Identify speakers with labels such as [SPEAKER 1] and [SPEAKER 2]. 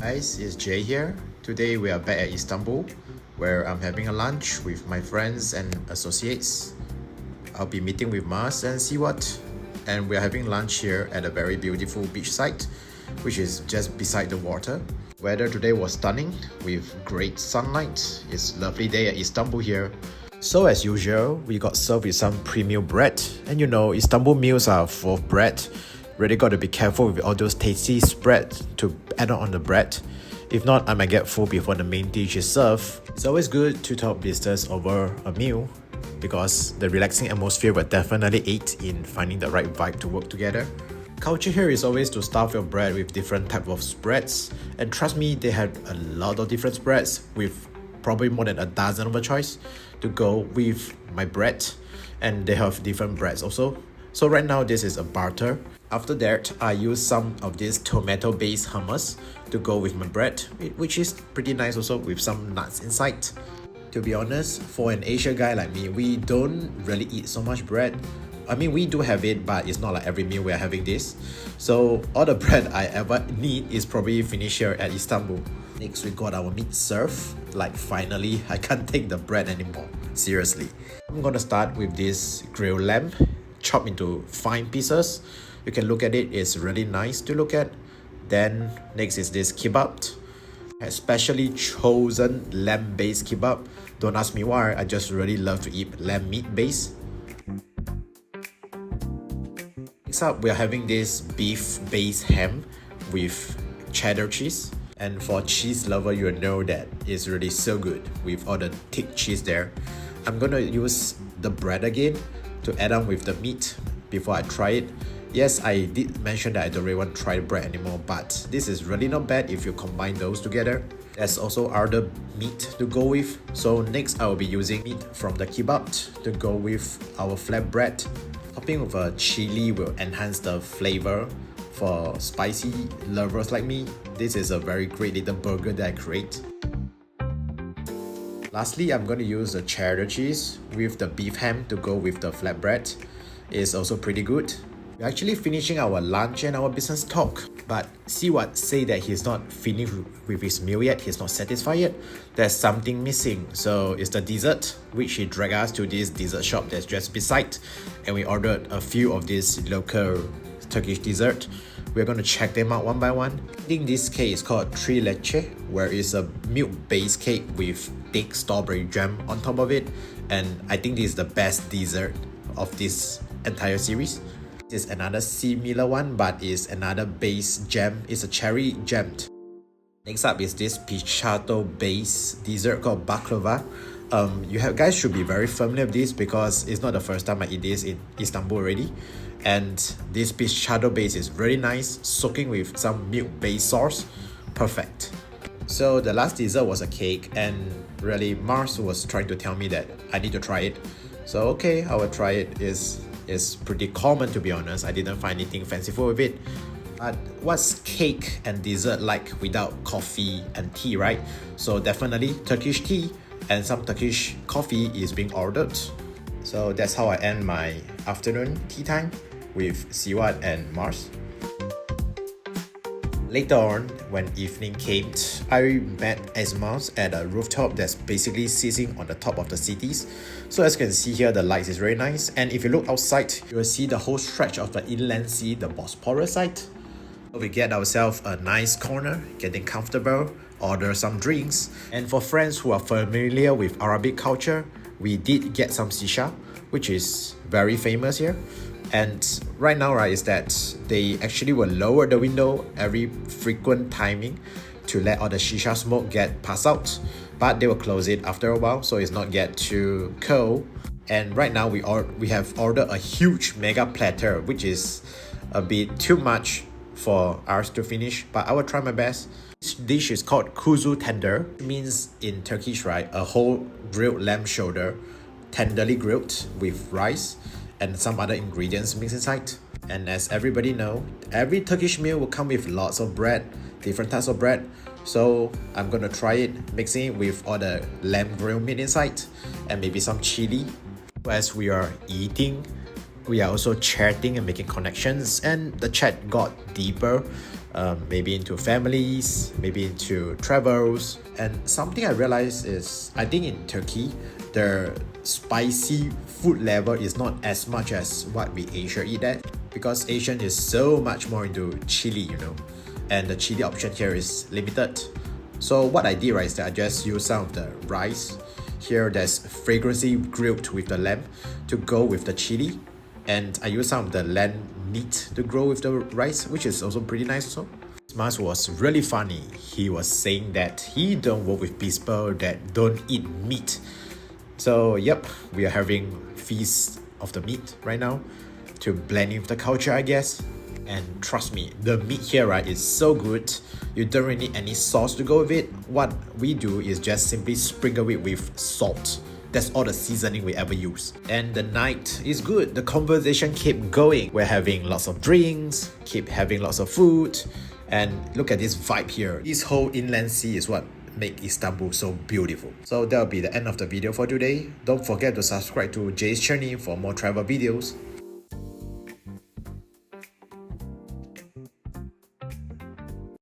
[SPEAKER 1] Guys, it's Jay here. Today we are back at Istanbul, where I'm having a lunch with my friends and associates. I'll be meeting with Mars and Siwat, and we're having lunch here at a very beautiful beach site, which is just beside the water. Weather today was stunning with great sunlight. It's a lovely day at Istanbul here. So as usual, we got served with some premium bread, and you know Istanbul meals are full of bread. Really got to be careful with all those tasty spread to add on the bread. If not, I might get full before the main dish is served. It's always good to talk business over a meal because the relaxing atmosphere will definitely aid in finding the right vibe to work together. Culture here is always to stuff your bread with different type of spreads, and trust me, they have a lot of different spreads with probably more than a dozen of a choice to go with my bread, and they have different breads also. So right now this is a barter. After that, I use some of this tomato-based hummus to go with my bread, which is pretty nice also with some nuts inside. To be honest, for an Asian guy like me, we don't really eat so much bread. I mean, we do have it, but it's not like every meal we're having this. So all the bread I ever need is probably finished here at Istanbul. Next, we got our meat served. Like finally, I can't take the bread anymore. Seriously. I'm gonna start with this grilled lamb, chopped into fine pieces. You can look at it, it's really nice to look at. Then next is this kebab, especially chosen lamb-based kebab. Don't ask me why, I just really love to eat lamb meat base. Next up, we're having this beef-based ham with cheddar cheese. And for cheese lover, you know that it's really so good with all the thick cheese there. I'm gonna use the bread again to add on with the meat before I try it. Yes, I did mention that I don't really want to try bread anymore, but this is really not bad if you combine those together. There's also other meat to go with. So next I will be using meat from the kebab to go with our flatbread. Topping with a chili will enhance the flavor. For spicy lovers like me, this is a very great little burger that I create. Lastly, I'm going to use the cheddar cheese with the beef ham to go with the flatbread. It's also pretty good. We're actually finishing our lunch and our business talk, but Siwat say that he's not finished with his meal yet, he's not satisfied yet. There's something missing, so it's the dessert, which he dragged us to this dessert shop that's just beside, and we ordered a few of these local Turkish dessert. We're going to check them out one by one. I think this cake is called Tri Leche, where it's a milk-based cake with thick strawberry jam on top of it, and I think this is the best dessert of this entire series. This is another similar one, but is another base jam. It's a cherry jam. Next up is this pistacho based dessert called baklava. Guys should be very familiar with this because it's not the first time I eat this in Istanbul already. And this pistacho base is really nice, soaking with some milk based sauce. Perfect. So the last dessert was a cake, and really Mars was trying to tell me that I need to try it. So okay, I will try it. It's pretty common, to be honest. I didn't find anything fanciful with it. But what's cake and dessert like without coffee and tea, right? So definitely Turkish tea and some Turkish coffee is being ordered. So that's how I end my afternoon tea time with Siwat and Mars. Later on, when evening came, I met Esmos at a rooftop that's basically sitting on the top of the cities. So as you can see here, the lights is very nice. And if you look outside, you will see the whole stretch of the inland sea, the Bosporus side. So we get ourselves a nice corner, getting comfortable, order some drinks. And for friends who are familiar with Arabic culture, we did get some shisha, which is very famous here. And right now, right, is that they actually will lower the window every frequent timing to let all the shisha smoke get passed out, but they will close it after a while so it's not get too cold. And right now we have ordered a huge mega platter, which is a bit too much for ours to finish, but I will try my best. This dish is called kuzu tender. It means in Turkish, right, a whole grilled lamb shoulder, tenderly grilled with rice and some other ingredients mixed inside. And as everybody know, every Turkish meal will come with lots of bread, different types of bread. So I'm gonna try it, mixing it with all the lamb grilled meat inside and maybe some chili. As we are eating, we are also chatting and making connections, and the chat got deeper, maybe into families, maybe into travels. And something I realized is, I think in Turkey, the spicy food level is not as much as what we Asia eat at, because Asian is so much more into chili, you know, and the chili option here is limited. So what I did, right, is that I just use some of the rice. Here there's fragrancy grilled with the lamb to go with the chili, and I use some of the lamb meat to grow with the rice, which is also pretty nice also. Mas was really funny. He was saying that he don't work with people that don't eat meat. So yep, we are having feast of the meat right now to blend in with the culture, I guess. And trust me, the meat here, right, is so good. You don't really need any sauce to go with it. What we do is just simply sprinkle it with salt. That's all the seasoning we ever use. And the night is good. The conversation keep going. We're having lots of drinks, keep having lots of food. And look at this vibe here. This whole inland sea is what make Istanbul so beautiful. So that'll be the end of the video for today. Don't forget to subscribe to Jay's channel for more travel videos.